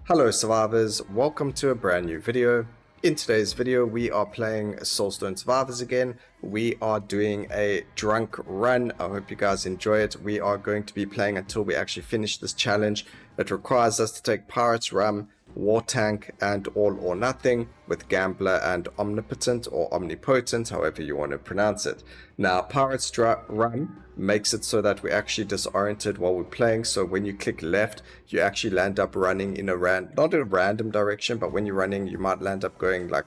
Hello survivors, welcome to a brand new video. In today's video we are playing Soulstone Survivors again. We are doing a drunk run. I hope you guys enjoy it. We are going to be playing until we actually finish this challenge. It requires us to take Pirates Rum, War Tank and All or Nothing with Gambler and Omnipotent or Omnipotent, however you want to pronounce it. Now Pirates Rum makes it so that we're actually disoriented while we're playing, so when you click left you actually land up running in a not in a random direction, but when you're running you might land up going like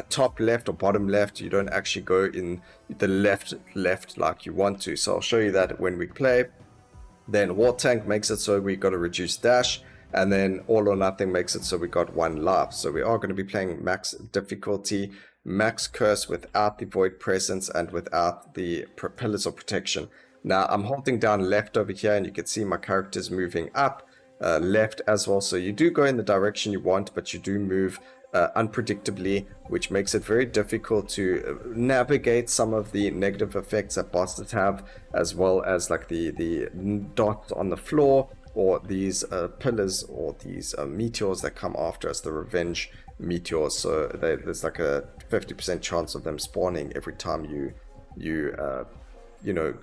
top left or bottom left. You don't actually go in the left like you want to, so I'll show you that when we play. Then War Tank makes it so we got a reduced dash, and then All or Nothing makes it so we got 1 life. So we are going to be playing max difficulty, max curse without the void presence and without the pillars of protection. Now I'm holding down left over here and you can see my character's moving up, left as well. So you do go in the direction you want, but you do move unpredictably, which makes it very difficult to navigate some of the negative effects that bosses have, as well as like the dots on the floor, or these pillars, or these meteors that come after us, the revenge meteors. So there's like a 50% chance of them spawning every time you know,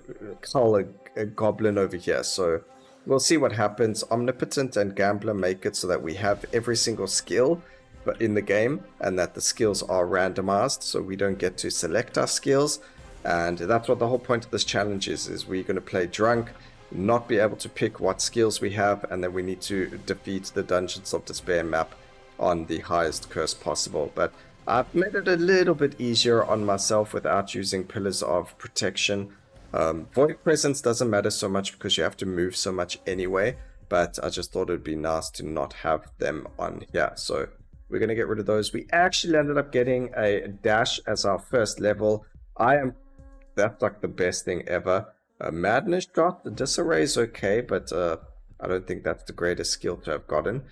cull a goblin over here. So we'll see what happens. Omnipotent and Gambler make it so that we have every single skill but in the game, and that the skills are randomized, so we don't get to select our skills. And that's what the whole point of this challenge is we're going to play drunk, not be able to pick what skills we have, and then we need to defeat the Dungeons of Despair map on the highest curse possible. But I've made it a little bit easier on myself without using Pillars of Protection. Void Presence doesn't matter so much because you have to move so much anyway, but I just thought it would be nice to not have them on here. So we're going to get rid of those. We actually ended up getting a dash as our first level. That's like the best thing ever. Madness Drop, the Disarray is okay, but I don't think that's the greatest skill to have gotten.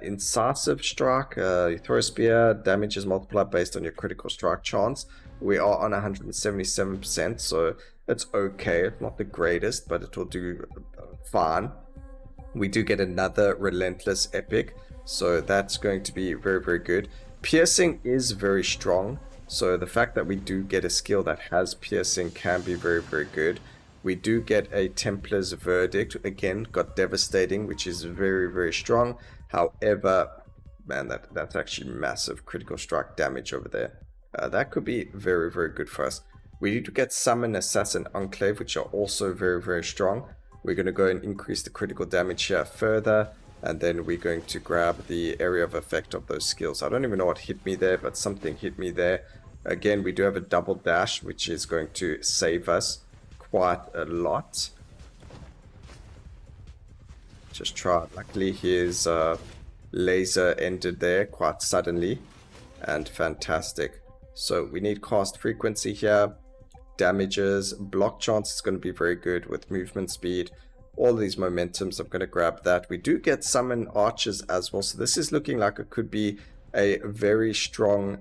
Incisive Strike, you throw a spear, damage is multiplied based on your critical strike chance. We are on 177%, so it's okay. It's not the greatest, but it will do fine. We do get another Relentless Epic, so that's going to be very, very good. Piercing is very strong, so the fact that we do get a skill that has piercing can be very, very good. We do get a Templar's Verdict, again, got Devastating, which is very, very strong. However, man, that's actually massive critical strike damage over there. That could be very, very good for us. We need to get Summon, Assassin, Enclave, which are also very, very strong. We're going to go and increase the critical damage here further, and then we're going to grab the area of effect of those skills. I don't even know what hit me there, but something hit me there. Again, we do have a double dash, which is going to save us quite a lot. Just try it. Luckily his laser ended there quite suddenly, and fantastic. So we need cast frequency here, damages, block chance is going to be very good with movement speed, all these momentums. I'm going to grab that. We do get summon archers as well, so this is looking like it could be a very strong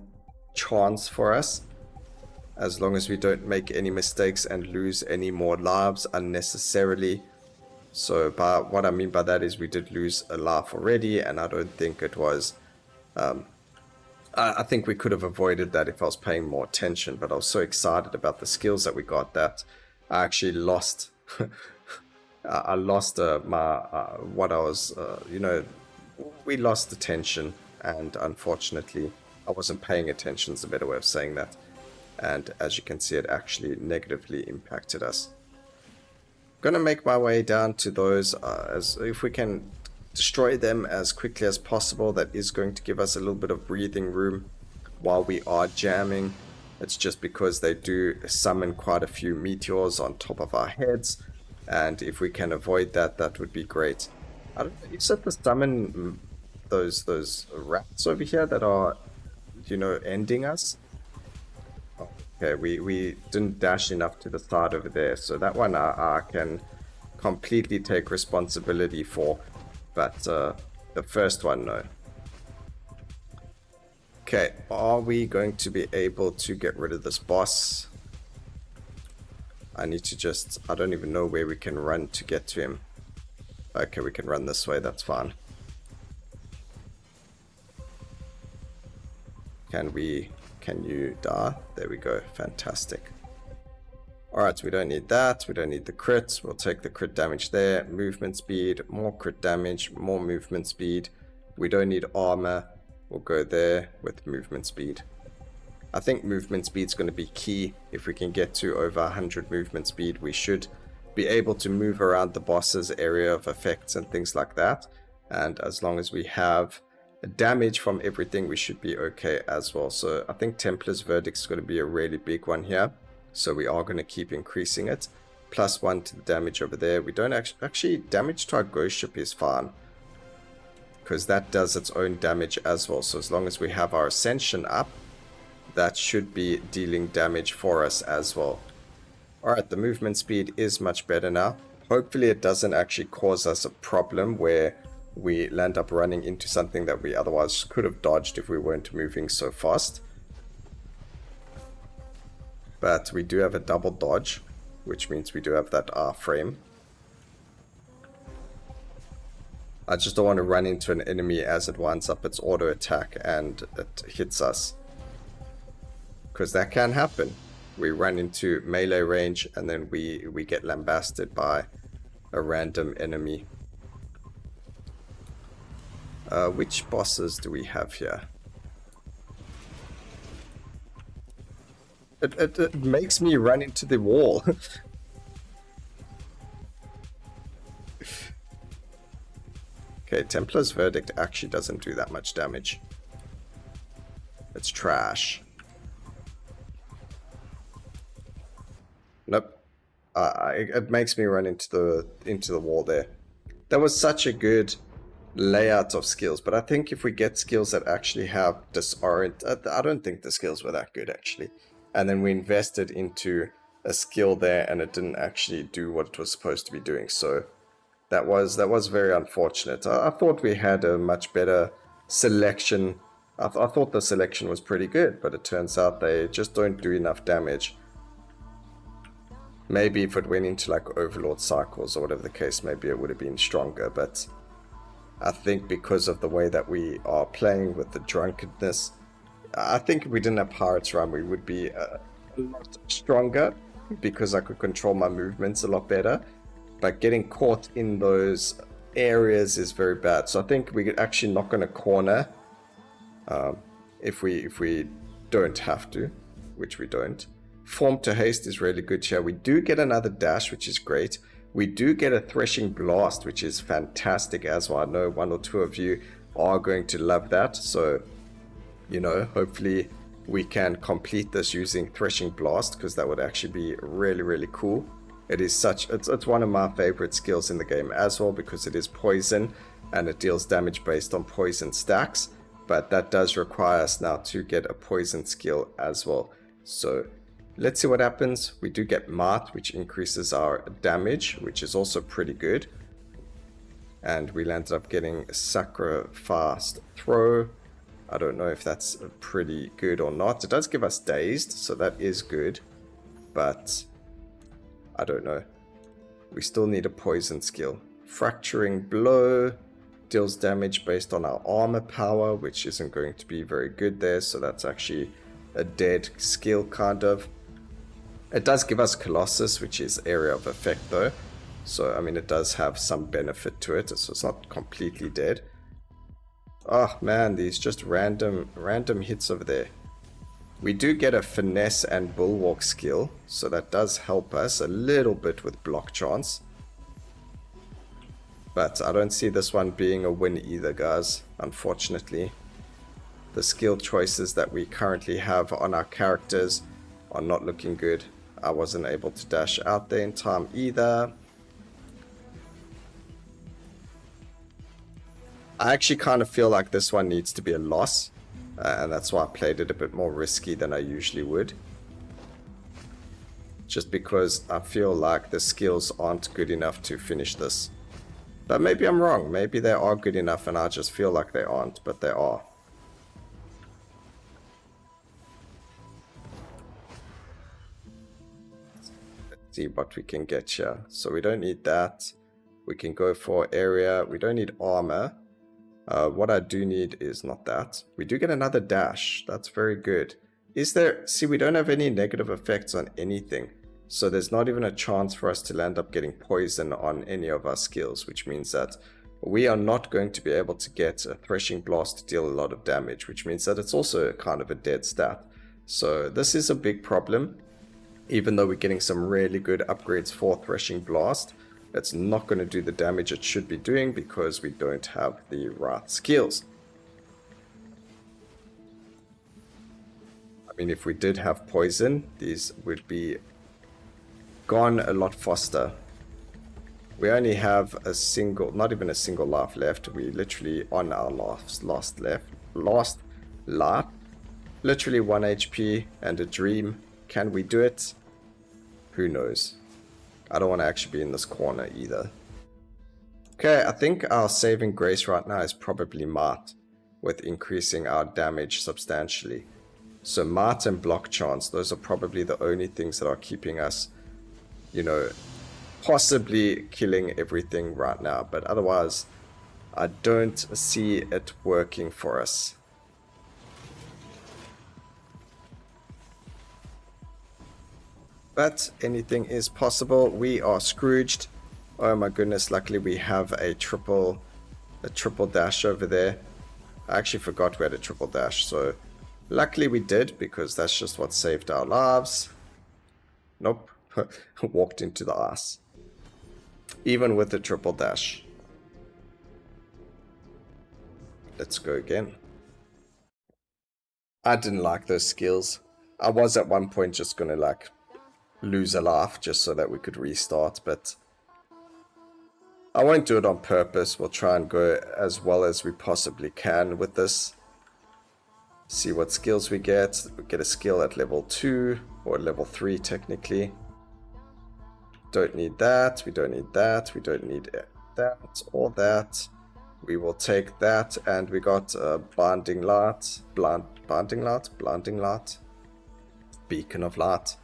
chance for us, as long as we don't make any mistakes and lose any more lives unnecessarily. So by what I mean by that is we did lose a life already, and I don't think it was I think we could have avoided that if I was paying more attention, but I was so excited about the skills that we got that I actually lost I lost my what I was you know, we lost attention, and unfortunately I wasn't paying attention is a better way of saying that. And as you can see, it actually negatively impacted us. Gonna make my way down to those, as if we can destroy them as quickly as possible. That is going to give us a little bit of breathing room while we are jamming. It's just because they do summon quite a few meteors on top of our heads, and if we can avoid that, that would be great. I don't know, you said to summon those rats over here that are, you know, ending us. Okay, we didn't dash enough to the side over there, so that one I can completely take responsibility for, but the first one, no. Okay, are we going to be able to get rid of this boss? I need to just, I don't even know where we can run to get to him. Okay, we can run this way, that's fine. Can you die? There we go. Fantastic. Alright, we don't need that. We don't need the crits. We'll take the crit damage there. Movement speed, more crit damage, more movement speed. We don't need armor. We'll go there with movement speed. I think movement speed is going to be key. If we can get to over 100 movement speed, we should be able to move around the boss's area of effects and things like that. And as long as we have damage from everything, we should be okay as well. So I think Templar's Verdict is going to be a really big one here. So we are going to keep increasing it. +1 to the damage over there. We don't actually damage to our ghost ship is fine, because that does its own damage as well. So as long as we have our ascension up, that should be dealing damage for us as well. Alright, the movement speed is much better now. Hopefully it doesn't actually cause us a problem where we land up running into something that we otherwise could have dodged if we weren't moving so fast. But we do have a double dodge, which means we do have that R frame. I just don't want to run into an enemy as it winds up its auto attack and it hits us, because that can happen. We run into melee range and then we get lambasted by a random enemy. Which bosses do we have here? It makes me run into the wall. Okay, Templar's Verdict actually doesn't do that much damage. It's trash. Nope. It makes me run into the wall there. That was such a good layout of skills, but I think if we get skills that actually have disorient, I don't think the skills were that good actually. And then we invested into a skill there and it didn't actually do what it was supposed to be doing. So that was very unfortunate. I thought we had a much better selection. I thought the selection was pretty good, but it turns out they just don't do enough damage. Maybe if it went into like Overlord cycles or whatever the case, maybe it would have been stronger, but I think because of the way that we are playing with the drunkenness, I think if we didn't have Pirates Run, we would be a lot stronger because I could control my movements a lot better. But getting caught in those areas is very bad. So I think we could actually knock on a corner if we don't have to, which we don't. Form to haste is really good here. We do get another dash, which is great. We do get a threshing blast, which is fantastic as well. I know one or two of you are going to love that. So, you know, hopefully we can complete this using threshing blast, because that would actually be really, really cool. It is it's one of my favorite skills in the game as well, because it is poison and it deals damage based on poison stacks. But that does require us now to get a poison skill as well. So let's see what happens. We do get Mart, which increases our damage, which is also pretty good. And we landed up getting a Sacrificed Throw. I don't know if that's pretty good or not. It does give us Dazed, so that is good. But I don't know. We still need a poison skill. Fracturing Blow deals damage based on our armor power, which isn't going to be very good there. So that's actually a dead skill, kind of. It does give us Colossus, which is area of effect though. So, I mean, it does have some benefit to it. So it's not completely dead. Oh man, these just random hits over there. We do get a Finesse and Bulwark skill. So that does help us a little bit with block chance. But I don't see this one being a win either, guys, unfortunately. The skill choices that we currently have on our characters are not looking good. I wasn't able to dash out there in time either. I actually kind of feel like this one needs to be a loss. And that's why I played it a bit more risky than I usually would. Just because I feel like the skills aren't good enough to finish this. But maybe I'm wrong. Maybe they are good enough and I just feel like they aren't, but they are. Let's see what we can get here. So we don't need that. We can go for area. We don't need armor. What I do need is not that. We do get another dash. That's very good. Is there... See, we don't have any negative effects on anything. So there's not even a chance for us to land up getting poison on any of our skills, which means that we are not going to be able to get a Threshing Blast to deal a lot of damage, which means that it's also kind of a dead stat. So this is a big problem. Even though we're getting some really good upgrades for Threshing Blast, it's not going to do the damage it should be doing because we don't have the right skills. I mean, if we did have poison, these would be gone a lot faster. We only have a single, not even a single life left. We literally on our last life. Literally 1 HP and a dream. Can we do it? Who knows? I don't want to actually be in this corner either. Okay, I think our saving grace right now is probably Might, with increasing our damage substantially. So Might and Block Chance, those are probably the only things that are keeping us, you know, possibly killing everything right now. But otherwise, I don't see it working for us. But anything is possible. We are Scrooged. Oh my goodness, luckily we have a triple dash over there. I actually forgot we had a triple dash, so luckily we did, because that's just what saved our lives. Nope. Walked into the ass. Even with the triple dash. Let's go again. I didn't like those skills. I was at one point just gonna like lose a life just so that we could restart, but I won't do it on purpose. We'll try and go as well as we possibly can with this. See what skills we get. We get a skill at level 2 or level 3 technically. Don't need that. We don't need that. We don't need that or that. We will take that, and we got Blinding Light. Blinding Light. Beacon of Light.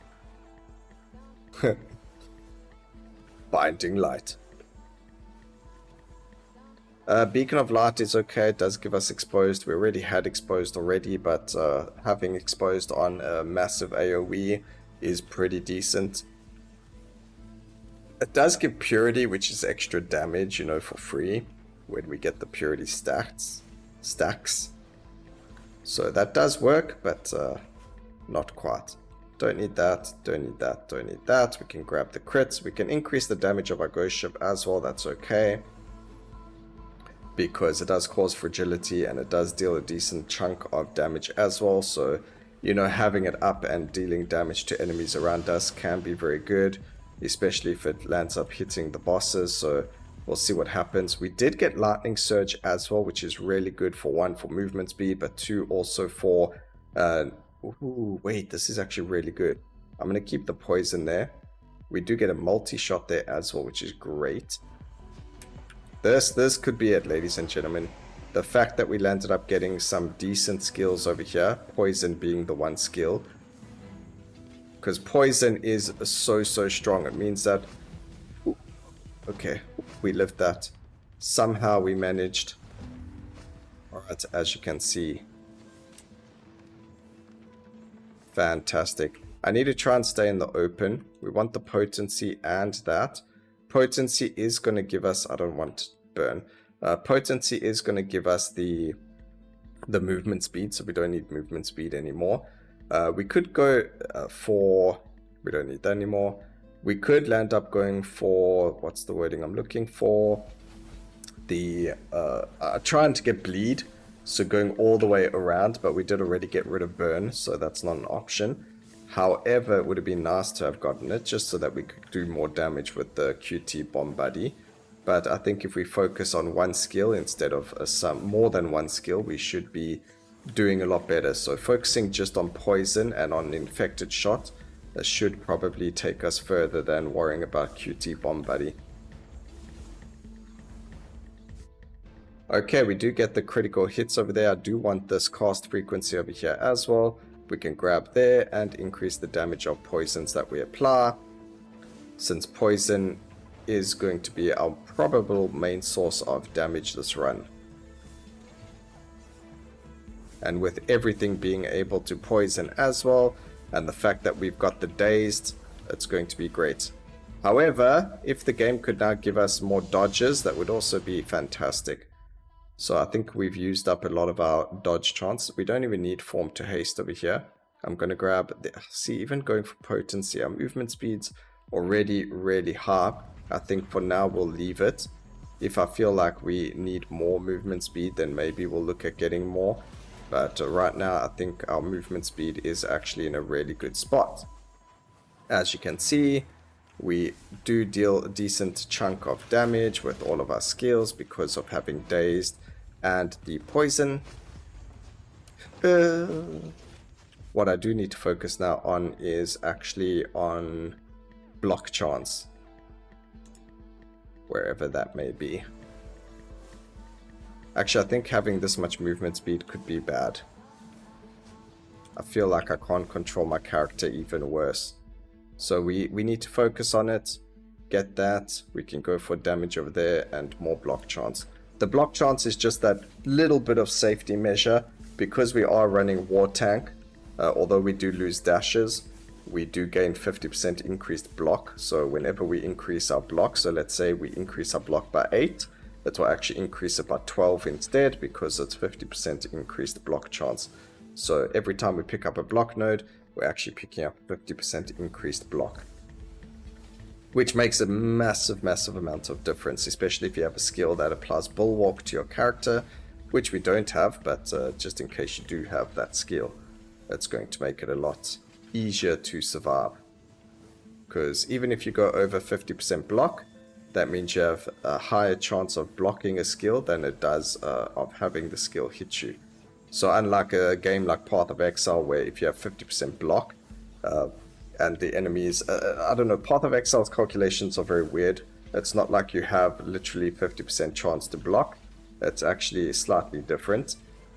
Binding Light. Beacon of Light is okay. It does give us exposed. We already had exposed already, but having exposed on a massive AoE is pretty decent. It does give purity, which is extra damage, you know, for free when we get the purity stacks. So that does work, but not quite. Don't need that, don't need that, don't need that. We can grab the crits. We can increase the damage of our ghost ship as well. That's okay, because it does cause fragility and it does deal a decent chunk of damage as well. So, you know, having it up and dealing damage to enemies around us can be very good, especially if it lands up hitting the bosses. So we'll see what happens. We did get Lightning Surge as well, which is really good for 1 for movement speed, but 2 also for ooh, wait, this is actually really good. I'm going to keep the poison there. We do get a multi-shot there as well, which is great. This could be it, ladies and gentlemen. The fact that we landed up getting some decent skills over here, poison being the one skill. Because poison is so strong. It means that... Ooh, okay, we lived that. Somehow we managed. Alright, as you can see. Fantastic. I need to try and stay in the open. We want the potency and that. Potency is going to give us... I don't want to burn. Potency is going to give us the movement speed, so we don't need movement speed anymore. We could go for... We don't need that anymore. We could land up going for... What's the wording I'm looking for? The... trying to get bleed. So going all the way around, but we did already get rid of burn, so that's not an option. However, it would have been nice to have gotten it, just so that we could do more damage with the QT Bomb Buddy. But I think if we focus on one skill instead of more than one skill, we should be doing a lot better. So focusing just on poison and on infected shot, that should probably take us further than worrying about QT Bomb Buddy. Okay, we do get the critical hits over there. I do want this cast frequency over here as well. We can grab there and increase the damage of poisons that we apply, since poison is going to be our probable main source of damage this run. And with everything being able to poison as well, and the fact that we've got the dazed, it's going to be great. However, if the game could now give us more dodges, that would also be fantastic. So I think we've used up a lot of our dodge chance. We don't even need form to haste over here. I'm going to grab, see, even going for potency, our movement speed's already really high. I think for now we'll leave it. If I feel like we need more movement speed, then maybe we'll look at getting more. But right now I think our movement speed is actually in a really good spot. As you can see, we do deal a decent chunk of damage with all of our skills because of having dazed and the poison. What I do need to focus now on is actually on block chance, wherever that may be. Actually, I think having this much movement speed could be bad. I feel like I can't control my character even worse. So we need to focus on it, get that. We can go for damage over there and more block chance. The block chance is just that little bit of safety measure because we are running war tank. Although we do lose dashes, we do gain 50% increased block. So whenever we increase our block, so let's say we increase our block by 8, that will actually increase it by 12 instead because it's 50% increased block chance. So every time we pick up a block node, we're actually picking up 50% increased block, which makes a massive amount of difference, especially if you have a skill that applies bulwark to your character, which we don't have, but just in case you do have that skill, it's going to make it a lot easier to survive. Because even if you go over 50% block, that means you have a higher chance of blocking a skill than it does of having the skill hit you. So unlike a game like Path of Exile, where if you have 50% block and the enemies, I don't know, Path of Exile's calculations are very weird. It's not like you have literally 50% chance to block. It's actually slightly different,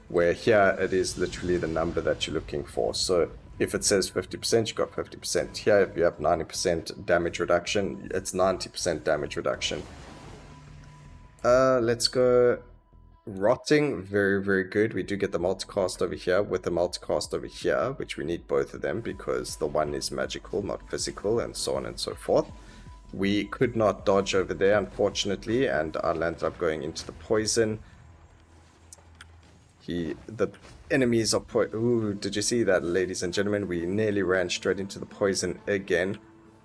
where here it is literally the number that you're looking for. So if it says 50%, you got 50%. Here, if you have 90% damage reduction, it's 90% damage reduction. Let's go rotting. Very good. We do get the multicast over here with the multicast over here, which we need both of them because the one is magical, not physical, and so on and so forth. We could not dodge over there, unfortunately, and I landed up going into the poison. The enemies are ooh, did you see that, ladies and gentlemen? We nearly ran straight into the poison again.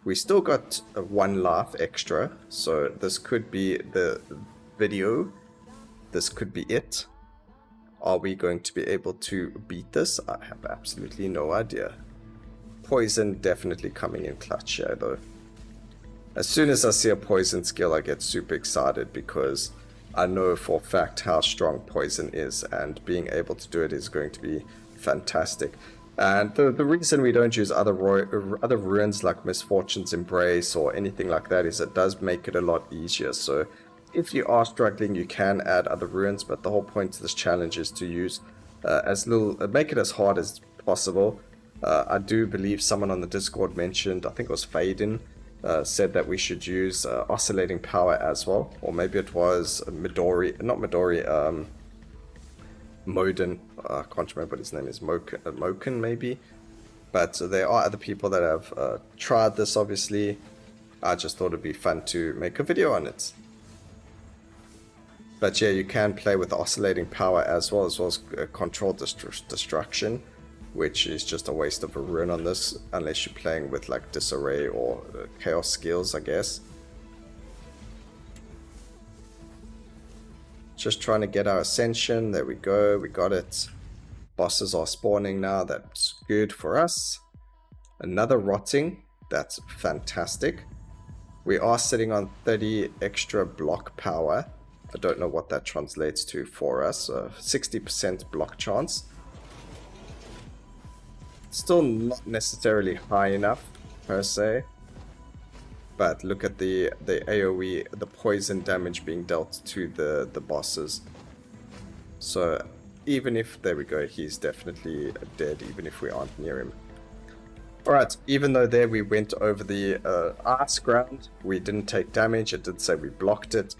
We still got one life extra, so this could be the video. This could be it. Are we going to be able to beat this? I have absolutely no idea. Poison definitely coming in clutch here, though. As soon as I see a poison skill, I get super excited because I know for a fact how strong poison is, and being able to do it is going to be fantastic. And the reason we don't use other runes like Misfortune's Embrace or anything like that is it does make it a lot easier. So if you are struggling, you can add other runes, but the whole point of this challenge is to use make it as hard as possible. I do believe someone on the Discord mentioned, I think it was Faden, said that we should use oscillating power as well, or maybe it was Midori, not Midori, Modin, I can't remember what his name is, Moken maybe, but there are other people that have tried this. Obviously, I just thought it'd be fun to make a video on it. But yeah, you can play with oscillating power as well as controlled destruction, which is just a waste of a rune on this, unless you're playing with like disarray or chaos skills, I guess. Just trying to get our ascension. There we go, we got it. Bosses are spawning now, that's good for us. Another rotting, that's fantastic. We are sitting on 30 extra block power. I don't know what that translates to for us. 60% block chance. Still not necessarily high enough per se, but look at the AoE, the poison damage being dealt to the bosses. So even if, there we go, he's definitely dead even if we aren't near him. Alright, even though there we went over the ice ground, we didn't take damage. It did say we blocked it,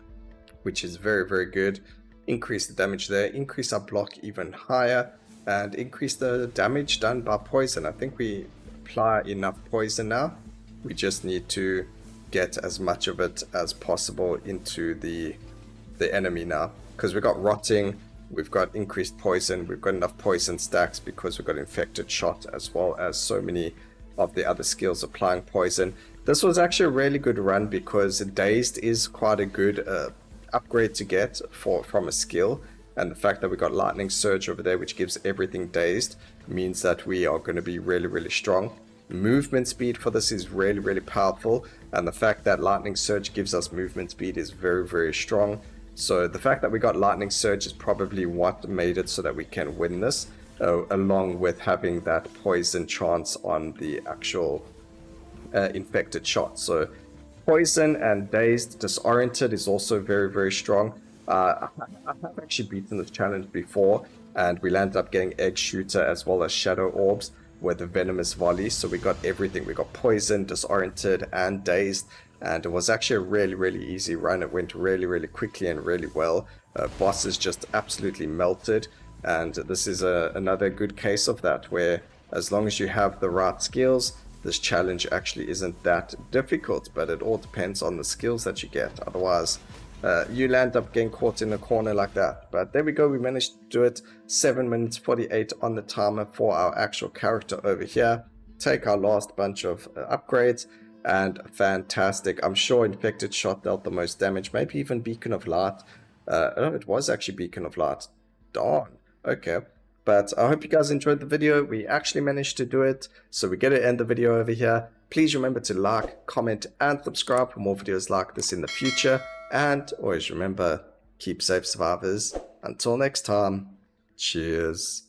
which is very good. Increase the damage there, increase our block even higher. and increase the damage done by poison. I think we apply enough poison now. We just need to get as much of it as possible into the enemy now, because we've got rotting, we've got increased poison, we've got enough poison stacks because we've got infected shot, as well as so many of the other skills applying poison. This was actually a really good run because dazed is quite a good upgrade to get from a skill, and the fact that we got lightning surge over there, which gives everything dazed, means that we are going to be really strong. Movement speed for this is really powerful, and the fact that lightning surge gives us movement speed is very strong. So the fact that we got lightning surge is probably what made it so that we can win this, along with having that poison chance on the actual infected shot. So poison and dazed, disoriented is also very strong. I have actually beaten this challenge before, and we landed up getting egg shooter as well as shadow orbs with the venomous volley. So we got everything. We got poison, disoriented, and dazed, and it was actually a really easy run. It went really quickly and really well. Bosses just absolutely melted, and this is another good case of that, where as long as you have the right skills, this challenge actually isn't that difficult, but it all depends on the skills that you get. Otherwise, you land up getting caught in a corner like that. But there we go, we managed to do it. 7 minutes 48 on the timer for our actual character over here. Take our last bunch of upgrades, and fantastic. I'm sure infected shot dealt the most damage, maybe even beacon of light. Oh, it was actually beacon of light. Darn. Okay. But I hope you guys enjoyed the video. We actually managed to do it, so we get to end the video over here. Please remember to like, comment, and subscribe for more videos like this in the future. And always remember, keep safe, survivors. Until next time, cheers.